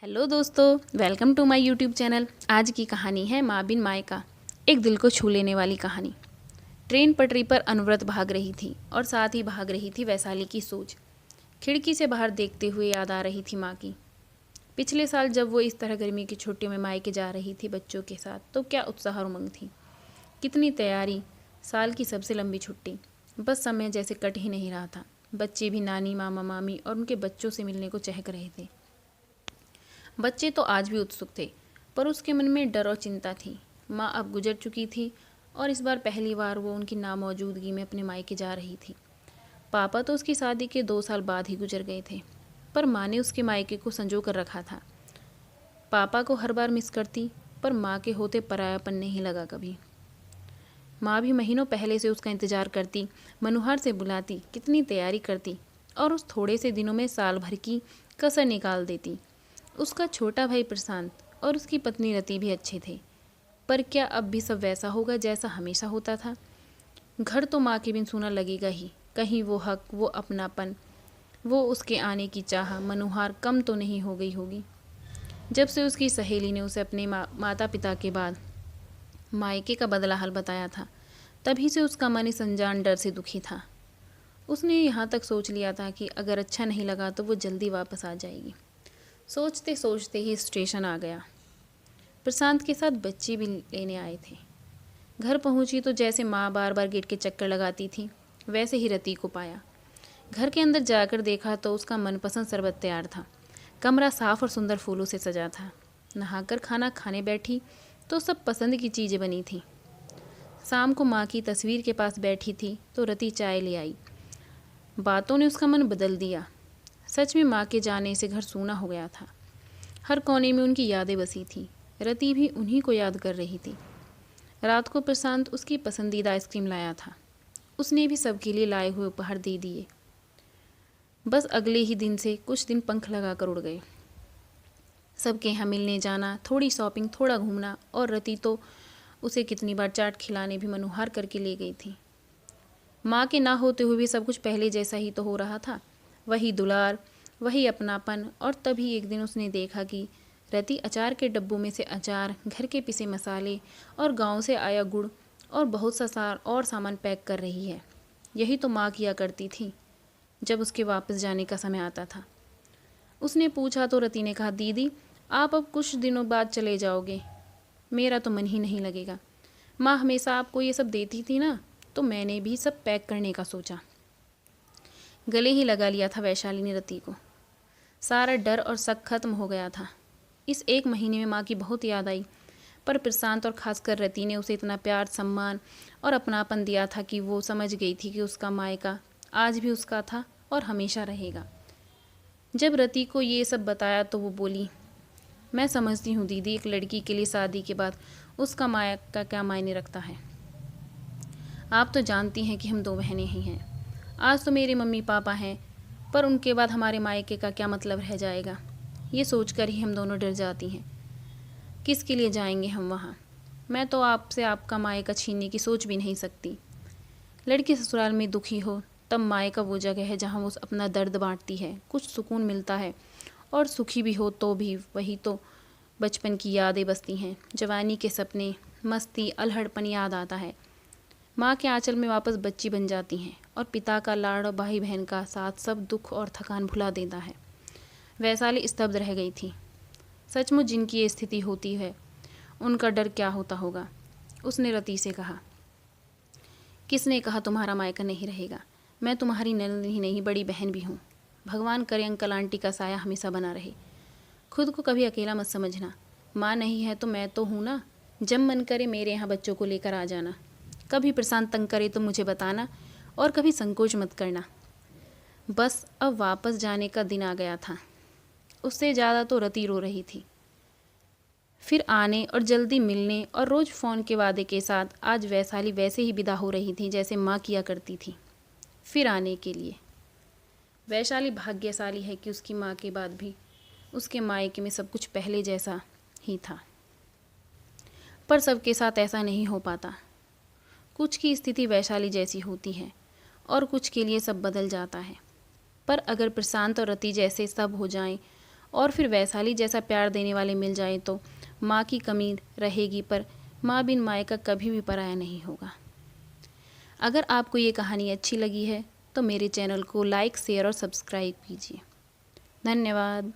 Hello दोस्तों, welcome to my YouTube channel. आज की कहानी है माँ बिन मायका, एक दिल को छू लेने वाली कहानी। ट्रेन पटरी पर अनवरत भाग रही थी और साथ ही भाग रही थी वैशाली की सोच। खिड़की से बाहर देखते हुए याद आ रही थी माँ की। पिछले साल जब वो इस तरह गर्मी की छुट्टियों में मायके जा रही थी बच्चों के साथ, तो क्या उत्साह और उमंग थी, कितनी तैयारी। साल की सबसे लंबी छुट्टी, बस समय जैसे कट ही नहीं रहा था। बच्चे भी नानी, मामा, मामी और उनके बच्चों से मिलने को चहक रहे थे। बच्चे तो आज भी उत्सुक थे, पर उसके मन में डर और चिंता थी। माँ अब गुजर चुकी थी और इस बार पहली बार वो उनकी नामौजूदगी में अपने मायके जा रही थी। पापा तो उसकी शादी के 2 साल बाद ही गुजर गए थे, पर माँ ने उसके मायके को संजो कर रखा था। पापा को हर बार मिस करती, पर माँ के होते परायापन नहीं लगा कभी। माँ भी महीनों पहले से उसका इंतज़ार करती, मनुहार से बुलाती, कितनी तैयारी करती और उस थोड़े से दिनों में साल भर की कसर निकाल देती। उसका छोटा भाई प्रशांत और उसकी पत्नी रति भी अच्छे थे, पर क्या अब भी सब वैसा होगा जैसा हमेशा होता था? घर तो माँ के बिन सूना लगेगा ही। कहीं वो हक, वो अपनापन, वो उसके आने की चाह मनुहार कम तो नहीं हो गई होगी। जब से उसकी सहेली ने उसे अपने माता पिता के बाद मायके का बदला हाल बताया था, तभी से उसका मन इस अनजान डर से दुखी था। उसने यहाँ तक सोच लिया था कि अगर अच्छा नहीं लगा तो वो जल्दी वापस आ जाएगी। सोचते सोचते ही स्टेशन आ गया। प्रशांत के साथ बच्चे भी लेने आए थे। घर पहुंची तो जैसे माँ बार बार गेट के चक्कर लगाती थी, वैसे ही रति को पाया। घर के अंदर जाकर देखा तो उसका मनपसंद शरबत तैयार था। कमरा साफ और सुंदर फूलों से सजा था। नहाकर खाना खाने बैठी तो सब पसंद की चीज़ें बनी थी। शाम को माँ की तस्वीर के पास बैठी थी तो रति चाय ले आई। बातों ने उसका मन बदल दिया। सच में माँ के जाने से घर सूना हो गया था। हर कोने में उनकी यादें बसी थी। रति भी उन्हीं को याद कर रही थी। रात को प्रशांत उसकी पसंदीदा आइसक्रीम लाया था। उसने भी सबके लिए लाए हुए उपहार दे दिए। बस अगले ही दिन से कुछ दिन पंख लगाकर उड़ गए। सबके यहाँ मिलने जाना, थोड़ी शॉपिंग, थोड़ा घूमना, और रति तो उसे कितनी बार चाट खिलाने भी मनुहार करके ले गई थी। माँ के ना होते हुए भी सब कुछ पहले जैसा ही तो हो रहा था। वही दुलार, वही अपनापन। और तभी एक दिन उसने देखा कि रति अचार के डब्बों में से अचार, घर के पिसे मसाले और गांव से आया गुड़ और बहुत सा और सामान पैक कर रही है। यही तो माँ किया करती थी जब उसके वापस जाने का समय आता था। उसने पूछा तो रति ने कहा, दीदी आप अब कुछ दिनों बाद चले जाओगे, मेरा तो मन ही नहीं लगेगा। माँ हमेशा आपको ये सब देती थी ना, तो मैंने भी सब पैक करने का सोचा। गले ही लगा लिया था वैशाली ने रति को। सारा डर और शक खत्म हो गया था। इस एक महीने में माँ की बहुत याद आई, पर प्रशांत और खासकर रति ने उसे इतना प्यार, सम्मान और अपनापन दिया था कि वो समझ गई थी कि उसका मायका आज भी उसका था और हमेशा रहेगा। जब रति को ये सब बताया तो वो बोली, मैं समझती हूँ दीदी, एक लड़की के लिए शादी के बाद उसका मायका क्या मायने रखता है। आप तो जानती हैं कि हम 2 बहनें ही हैं। आज तो मेरे मम्मी पापा हैं, पर उनके बाद हमारे मायके का क्या मतलब रह जाएगा। ये सोचकर ही हम दोनों डर जाती हैं। किसके लिए जाएंगे हम वहाँ। मैं तो आपसे आपका मायका छीनने की सोच भी नहीं सकती। लड़की ससुराल में दुखी हो तब मायका वो जगह है जहाँ वो अपना दर्द बांटती है, कुछ सुकून मिलता है। और सुखी भी हो तो भी वही तो बचपन की यादें बसती हैं, जवानी के सपने, मस्ती, अल्हड़पन याद आता है। माँ के आंचल में वापस बच्ची बन जाती हैं और पिता का लाड़ और भाई बहन का साथ सब दुख और थकान भुला देता है। वैशाली स्तब्ध रह गई थी। सचमुच जिनकी ये स्थिति होती है उनका डर क्या होता होगा। उसने रति से कहा, किसने कहा तुम्हारा मायका नहीं रहेगा। मैं तुम्हारी ननद ही नहीं, बड़ी बहन भी हूँ। भगवान करे अंकल आंटी का साया हमेशा बना रहे। खुद को कभी अकेला मत समझना। माँ नहीं है तो मैं तो हूँ ना। जब मन करे मेरे यहाँ बच्चों को लेकर आ जाना। कभी प्रशांत तंग करे तो मुझे बताना और कभी संकोच मत करना। बस अब वापस जाने का दिन आ गया था। उससे ज़्यादा तो रति रो रही थी। फिर आने और जल्दी मिलने और रोज़ फ़ोन के वादे के साथ आज वैशाली वैसे ही विदा हो रही थी जैसे माँ किया करती थी, फिर आने के लिए। वैशाली भाग्यशाली है कि उसकी माँ के बाद भी उसके मायके में सब कुछ पहले जैसा ही था। पर सबके साथ ऐसा नहीं हो पाता। कुछ की स्थिति वैशाली जैसी होती है और कुछ के लिए सब बदल जाता है। पर अगर प्रशांत और रति जैसे सब हो जाएं और फिर वैशाली जैसा प्यार देने वाले मिल जाए तो माँ की कमी रहेगी, पर माँ बिन मायका कभी भी पराया नहीं होगा। अगर आपको ये कहानी अच्छी लगी है तो मेरे चैनल को लाइक, शेयर और सब्सक्राइब कीजिए। धन्यवाद।